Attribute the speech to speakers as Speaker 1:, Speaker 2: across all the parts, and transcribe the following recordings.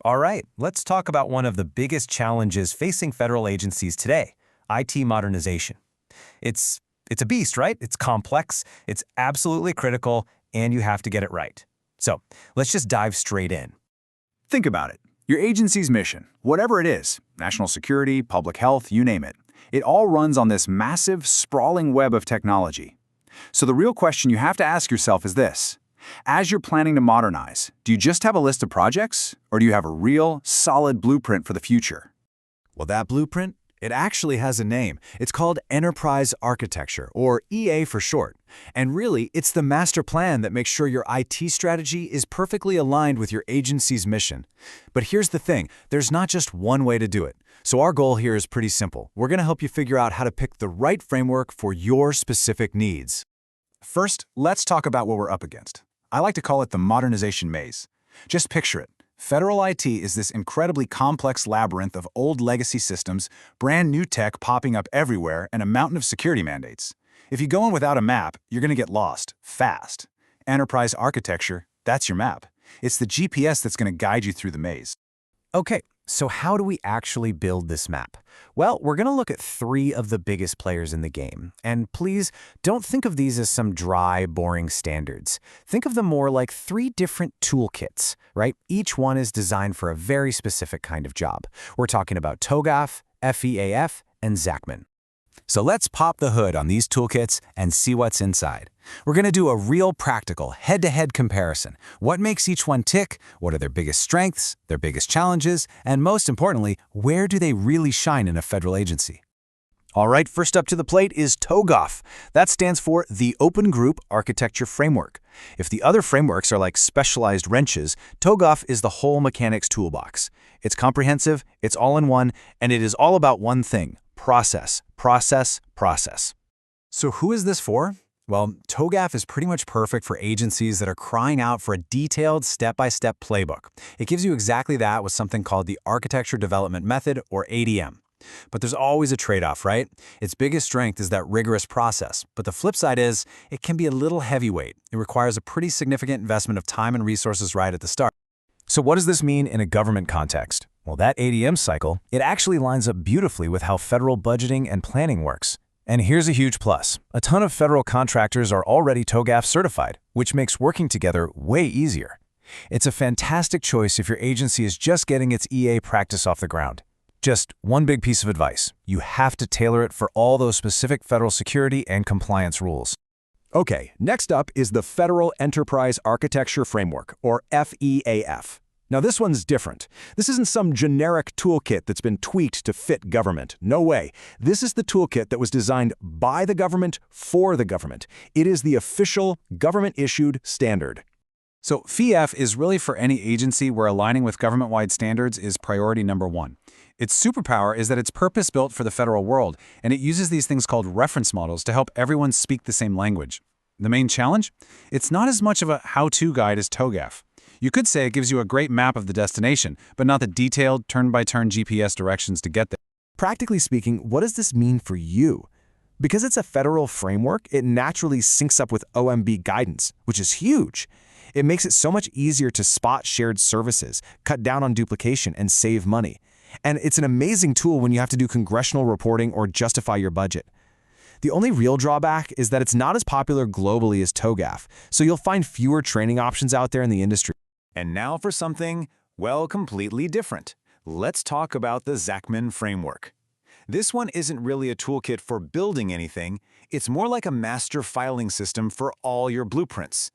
Speaker 1: All right, let's talk about one of the biggest challenges facing federal agencies today, IT modernization. It's a beast, right? It's complex, it's absolutely critical, and you have to get it right. So let's just dive straight in.
Speaker 2: Think about it. Your agency's mission, whatever it is, national security, public health, you name it, it all runs on this massive, sprawling web of technology. So the real question you have to ask yourself is this. As you're planning to modernize, do you just have a list of projects, or do you have a real, solid blueprint for the future?
Speaker 3: Well, that blueprint, it actually has a name. It's called Enterprise Architecture, or EA for short. And really, it's the master plan that makes sure your IT strategy is perfectly aligned with your agency's mission. But here's the thing, there's not just one way to do it. So our goal here is pretty simple. We're going to help you figure out how to pick the right framework for your specific needs.
Speaker 2: First, let's talk about what we're up against. I like to call it the modernization maze. Just picture it. Federal IT is this incredibly complex labyrinth of old legacy systems, brand new tech popping up everywhere, and a mountain of security mandates. If you go in without a map, you're going to get lost, fast. Enterprise architecture, that's your map. It's the GPS that's going to guide you through the maze.
Speaker 1: Okay, so how do we actually build this map? Well, we're going to look at 3 of the biggest players in the game. And please, don't think of these as some dry, boring standards. Think of them more like 3 different toolkits, right? Each one is designed for a very specific kind of job. We're talking about TOGAF, FEAF, and Zachman. So let's pop the hood on these toolkits and see what's inside. We're going to do a real practical, head-to-head comparison. What makes each one tick? What are their biggest strengths, their biggest challenges, and most importantly, where do they really shine in a federal agency? All right, first up to the plate is TOGAF. That stands for the Open Group Architecture Framework. If the other frameworks are like specialized wrenches, TOGAF is the whole mechanics toolbox. It's comprehensive, it's all in one, and it is all about one thing: process, process, process. So who is this for? Well, TOGAF is pretty much perfect for agencies that are crying out for a detailed step-by-step playbook. It gives you exactly that with something called the Architecture Development Method, or ADM. But there's always a trade-off, right? Its biggest strength is that rigorous process, but the flip side is it can be a little heavyweight. It requires a pretty significant investment of time and resources right at the start. So what does this mean in a government context? Well, that ADM cycle, it actually lines up beautifully with how federal budgeting and planning works. And here's a huge plus. A ton of federal contractors are already TOGAF certified, which makes working together way easier. It's a fantastic choice if your agency is just getting its EA practice off the ground. Just one big piece of advice. You have to tailor it for all those specific federal security and compliance rules.
Speaker 4: Okay, next up is the Federal Enterprise Architecture Framework, or FEAF. Now this one's different. This isn't some generic toolkit that's been tweaked to fit government. No way. This is the toolkit that was designed by the government for the government. It is the official government-issued standard.
Speaker 2: So FEAF is really for any agency where aligning with government-wide standards is priority number 1. Its superpower is that it's purpose-built for the federal world, and it uses these things called reference models to help everyone speak the same language. The main challenge? It's not as much of a how-to guide as TOGAF. You could say it gives you a great map of the destination, but not the detailed, turn-by-turn GPS directions to get there.
Speaker 4: Practically speaking, what does this mean for you? Because it's a federal framework, it naturally syncs up with OMB guidance, which is huge. It makes it so much easier to spot shared services, cut down on duplication, and save money. And it's an amazing tool when you have to do congressional reporting or justify your budget. The only real drawback is that it's not as popular globally as TOGAF, so you'll find fewer training options out there in the industry.
Speaker 3: And now for something, well, completely different. Let's talk about the Zachman framework. This one isn't really a toolkit for building anything. It's more like a master filing system for all your blueprints.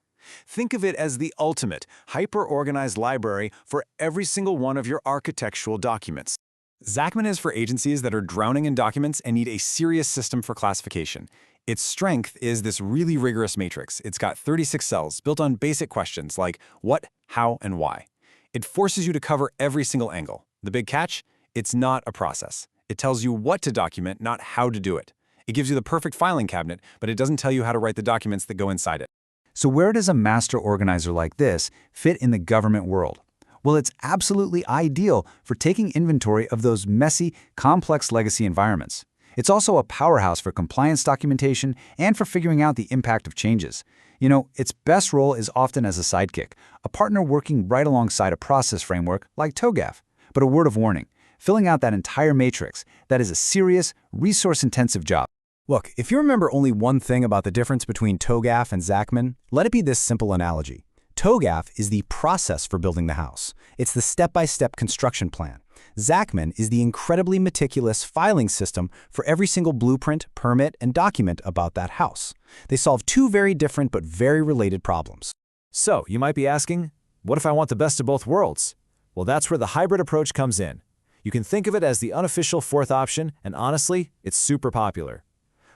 Speaker 3: Think of it as the ultimate, hyper-organized library for every single one of your architectural documents.
Speaker 2: Zachman is for agencies that are drowning in documents and need a serious system for classification. Its strength is this really rigorous matrix. It's got 36 cells built on basic questions like what, how, and why. It forces you to cover every single angle. The big catch? It's not a process. It tells you what to document, not how to do it. It gives you the perfect filing cabinet, but it doesn't tell you how to write the documents that go inside it.
Speaker 5: So where does a master organizer like this fit in the government world? Well, it's absolutely ideal for taking inventory of those messy, complex legacy environments. It's also a powerhouse for compliance documentation and for figuring out the impact of changes. Its best role is often as a sidekick, a partner working right alongside a process framework like TOGAF. But a word of warning, filling out that entire matrix, that is a serious, resource-intensive job.
Speaker 1: Look, if you remember only one thing about the difference between TOGAF and Zachman, let it be this simple analogy. TOGAF is the process for building the house. It's the step-by-step construction plan. Zachman is the incredibly meticulous filing system for every single blueprint, permit, and document about that house. They solve two very different but very related problems.
Speaker 3: So, you might be asking, what if I want the best of both worlds? Well, that's where the hybrid approach comes in. You can think of it as the unofficial fourth option, and honestly, it's super popular.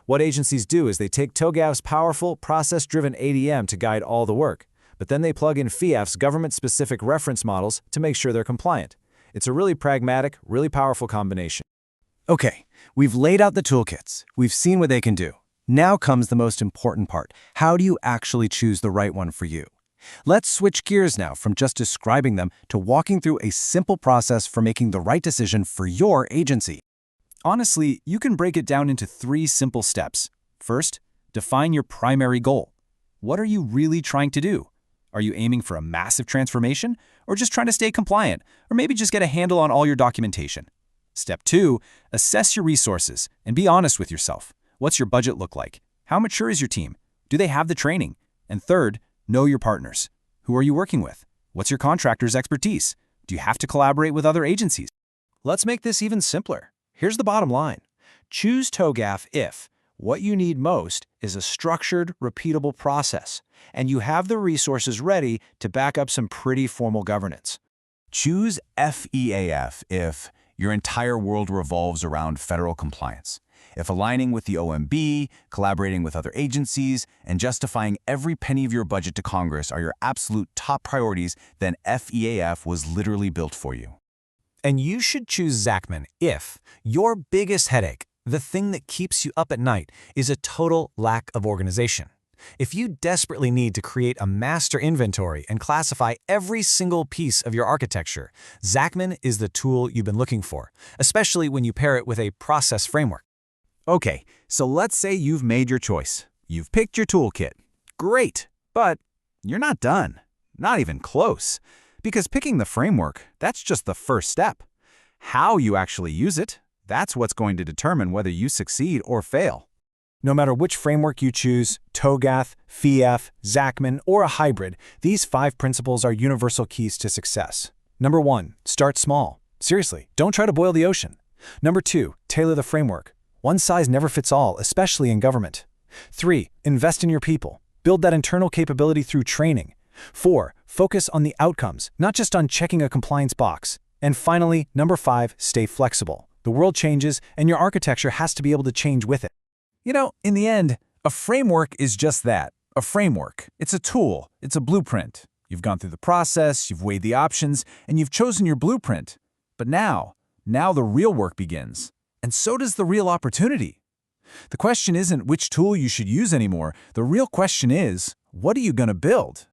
Speaker 3: What agencies do is they take TOGAF's powerful, process-driven ADM to guide all the work, but then they plug in FEAF's government-specific reference models to make sure they're compliant. It's a really pragmatic, really powerful combination.
Speaker 1: Okay, we've laid out the toolkits. We've seen what they can do. Now comes the most important part. How do you actually choose the right one for you? Let's switch gears now from just describing them to walking through a simple process for making the right decision for your agency.
Speaker 2: Honestly, you can break it down into 3 simple steps. First, define your primary goal. What are you really trying to do? Are you aiming for a massive transformation, or just trying to stay compliant, or maybe just get a handle on all your documentation? Step 2, assess your resources and be honest with yourself. What's your budget look like? How mature is your team? Do they have the training? And third, know your partners. Who are you working with? What's your contractor's expertise? Do you have to collaborate with other agencies?
Speaker 3: Let's make this even simpler. Here's the bottom line. Choose TOGAF if what you need most is a structured, repeatable process, and you have the resources ready to back up some pretty formal governance.
Speaker 6: Choose FEAF if your entire world revolves around federal compliance. If aligning with the OMB, collaborating with other agencies, and justifying every penny of your budget to Congress are your absolute top priorities, then FEAF was literally built for you.
Speaker 1: And you should choose Zachman if your biggest headache, the thing that keeps you up at night, is a total lack of organization. If you desperately need to create a master inventory and classify every single piece of your architecture, Zachman is the tool you've been looking for, especially when you pair it with a process framework.
Speaker 3: Okay, so let's say you've made your choice. You've picked your toolkit. Great, but you're not done. Not even close. Because picking the framework, that's just the first step. How you actually use it, that's what's going to determine whether you succeed or fail.
Speaker 1: No matter which framework you choose, TOGAF, FEAF, Zachman, or a hybrid, these 5 principles are universal keys to success. Number 1, start small. Seriously, don't try to boil the ocean. Number 2, tailor the framework. One size never fits all, especially in government. 3, invest in your people. Build that internal capability through training. 4, focus on the outcomes, not just on checking a compliance box. And finally, number 5, stay flexible. The world changes, and your architecture has to be able to change with it.
Speaker 2: In the end, a framework is just that, a framework. It's a tool, it's a blueprint. You've gone through the process, you've weighed the options, and you've chosen your blueprint. But now the real work begins. And so does the real opportunity. The question isn't which tool you should use anymore. The real question is, what are you going to build?